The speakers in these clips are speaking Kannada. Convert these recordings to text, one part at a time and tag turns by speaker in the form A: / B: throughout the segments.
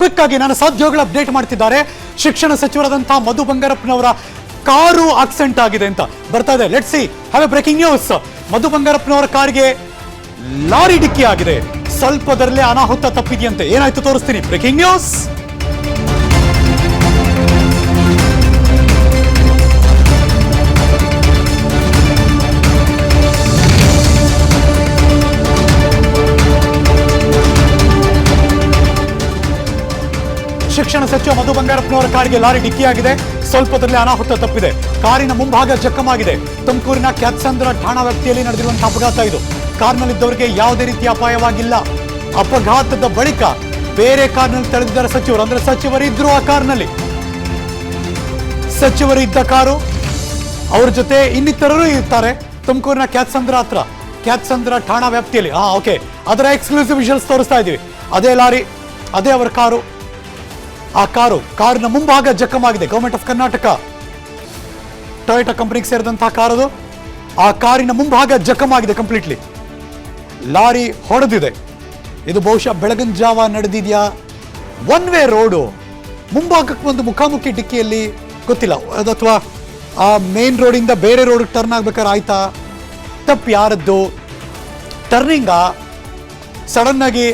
A: ಕ್ವಿಕ್ ಆಗಿ ನಾನು ಸಹೋದ್ಯೋಗಿಗಳ ಅಪ್ಡೇಟ್ ಮಾಡ್ತಿದ್ದಾರೆ. ಶಿಕ್ಷಣ ಸಚಿವರಾದಂತಹ ಮಧು ಬಂಗಾರಪ್ಪನವರ ಕಾರು ಆಕ್ಸಿಡೆಂಟ್ ಆಗಿದೆ ಅಂತ ಬರ್ತಾ ಇದೆ. Let's see have a breaking news. Madhu ಬಂಗಾರಪ್ಪನವರ ಕಾರಿಗೆ ಲಾರಿ ಡಿಕ್ಕಿ ಆಗಿದೆ. ಸ್ವಲ್ಪದರಲ್ಲೇ ಅನಾಹುತ ತಪ್ಪಿದೆಯಂತೆ. ಏನಾಯ್ತು ತೋರಿಸ್ತೀನಿ. Breaking news. ಶಿಕ್ಷಣ ಸಚಿವ ಮಧು ಬಂಗಾರಪ್ಪನವರ ಕಾರಿಗೆ ಲಾರಿ ಡಿಕ್ಕಿಯಾಗಿದೆ. ಸ್ವಲ್ಪದಲ್ಲೇ ಅನಾಹುತ ತಪ್ಪಿದೆ. ಕಾರಿನ ಮುಂಭಾಗ ಜಖಮಾಗಿದೆ. ತುಮಕೂರಿನ ಕ್ಯಾತ್ಸಂದ್ರ ಠಾಣಾ ವ್ಯಾಪ್ತಿಯಲ್ಲಿ ನಡೆದಿರುವಂತಹ ಅಪಘಾತ ಇದು. ಕಾರ್ನಲ್ಲಿದ್ದವರಿಗೆ ಯಾವುದೇ ರೀತಿಯ ಅಪಾಯವಾಗಿಲ್ಲ. ಅಪಘಾತದ ಬಳಿಕ ಬೇರೆ ಕಾರ್ನಲ್ಲಿ ತೆಳೆದಿದ್ದಾರೆ ಸಚಿವರು. ಅಂದ್ರೆ ಸಚಿವರಿದ್ರು ಆ ಕಾರ್ನಲ್ಲಿ. ಸಚಿವರು ಇದ್ದ ಕಾರು, ಅವ್ರ ಜೊತೆ ಇನ್ನಿತರರು ಇರ್ತಾರೆ. ತುಮಕೂರಿನ ಕ್ಯಾತ್ಸಂದ್ರ ಹತ್ರ, ಕ್ಯಾತ್ಸಂದ್ರ ಠಾಣಾ ವ್ಯಾಪ್ತಿಯಲ್ಲಿ. ಓಕೆ, ಅದರ ಎಕ್ಸ್ಕ್ಲೂಸಿವ್ ವಿಷುವಲ್ಸ್ ತೋರಿಸ್ತಾ ಇದೀವಿ. ಅದೇ ಲಾರಿ, ಅದೇ ಅವರ ಕಾರು. ಆ ಕಾರಿನ ಮುಂಭಾಗ ಜಖಮಾಗಿದೆ. ಗವರ್ಮೆಂಟ್ ಆಫ್ ಕರ್ನಾಟಕ ಟೊಯೋಟಾ ಕಂಪನಿಗೆ ಸೇರಿದಂತಹ ಕಾರದು. ಆ ಕಾರಿನ ಮುಂಭಾಗ ಜಖಮಾಗಿದೆ ಕಂಪ್ಲೀಟ್ಲಿ. ಲಾರಿ ಹೊಡೆದಿದೆ. ಇದು ಬಹುಶಃ ಬೆಳಗಿನ ಜಾವ ನಡೆದಿದೆಯಾ, ಒನ್ ವೇ ರೋಡು. ಮುಂಭಾಗಕ್ಕೆ ಒಂದು ಮುಖಾಮುಖಿ ಡಿಕ್ಕಿಯಲ್ಲಿ ಗೊತ್ತಿಲ್ಲ, ಅಥವಾ ಆ ಮೇನ್ ರೋಡಿಂದ ಬೇರೆ ರೋಡ್ ಟರ್ನ್ ಆಗ್ಬೇಕಾದ್ರೆ ಆಯ್ತಾ, ತಪ್ಪು ಯಾರದ್ದು, ಟರ್ನಿಂಗ ಸಡನ್ ಆಗಿ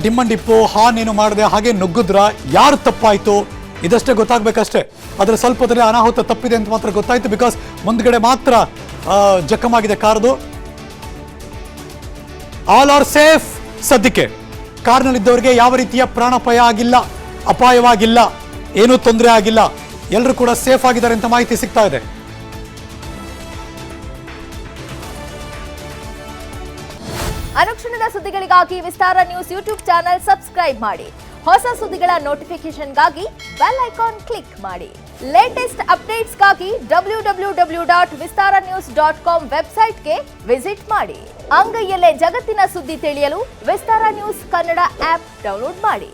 A: ಡಿಮ್ ಅಂಡ್ ಡಿಪ್ಪು ಹಾನ್ ಏನು ಮಾಡಿದೆ, ಹಾಗೆ ನುಗ್ಗಿದ್ರ, ಯಾರು ತಪ್ಪಾಯ್ತು ಇದಷ್ಟೇ ಗೊತ್ತಾಗ್ಬೇಕಷ್ಟೇ. ಆದರೆ ಸ್ವಲ್ಪದಲ್ಲಿ ಅನಾಹುತ ತಪ್ಪಿದೆ ಅಂತ ಮಾತ್ರ ಗೊತ್ತಾಯ್ತು. ಬಿಕಾಸ್ ಮುಂದ್ಗಡೆ ಮಾತ್ರ ಜಖಮಾಗಿದೆ ಕಾರ್ದು. ಆಲ್ ಆರ್ ಸೇಫ್ ಸದ್ಯಕ್ಕೆ. ಕಾರ್ನಲ್ಲಿದ್ದವರಿಗೆ ಯಾವ ರೀತಿಯ ಪ್ರಾಣಾಪಾಯ ಆಗಿಲ್ಲ, ಅಪಾಯವಾಗಿಲ್ಲ, ಏನೂ ತೊಂದರೆ ಆಗಿಲ್ಲ. ಎಲ್ಲರೂ ಕೂಡ ಸೇಫ್ ಆಗಿದ್ದಾರೆ ಅಂತ ಮಾಹಿತಿ ಸಿಗ್ತಾ ಇದೆ.
B: ಅನುಕ್ಷಣದ ಸುದ್ದಿಗಳಿಗಾಗಿ ವಿಸ್ತಾರ ನ್ಯೂಸ್ ಯೂಟ್ಯೂಬ್ ಚಾನೆಲ್ ಸಬ್ಸ್ಕ್ರೈಬ್ ಮಾಡಿ. ಹೊಸ ಸುದ್ದಿಗಳ ನೋಟಿಫಿಕೇಶನ್ಗಾಗಿ ಬೆಲ್ ಐಕಾನ್ ಕ್ಲಿಕ್ ಮಾಡಿ. ಲೇಟೆಸ್ಟ್ ಅಪ್ಡೇಟ್ಸ್ಗಾಗಿ www.vistaranews.com ವೆಬ್ಸೈಟ್ಗೆ ವಿಸಿಟ್ ಮಾಡಿ. ಅಂಗೈಯಲ್ಲೇ ಜಗತ್ತಿನ ಸುದ್ದಿ ತಿಳಿಯಲು ವಿಸ್ತಾರ ನ್ಯೂಸ್ ಕನ್ನಡ ಆಪ್ ಡೌನ್ಲೋಡ್ ಮಾಡಿ.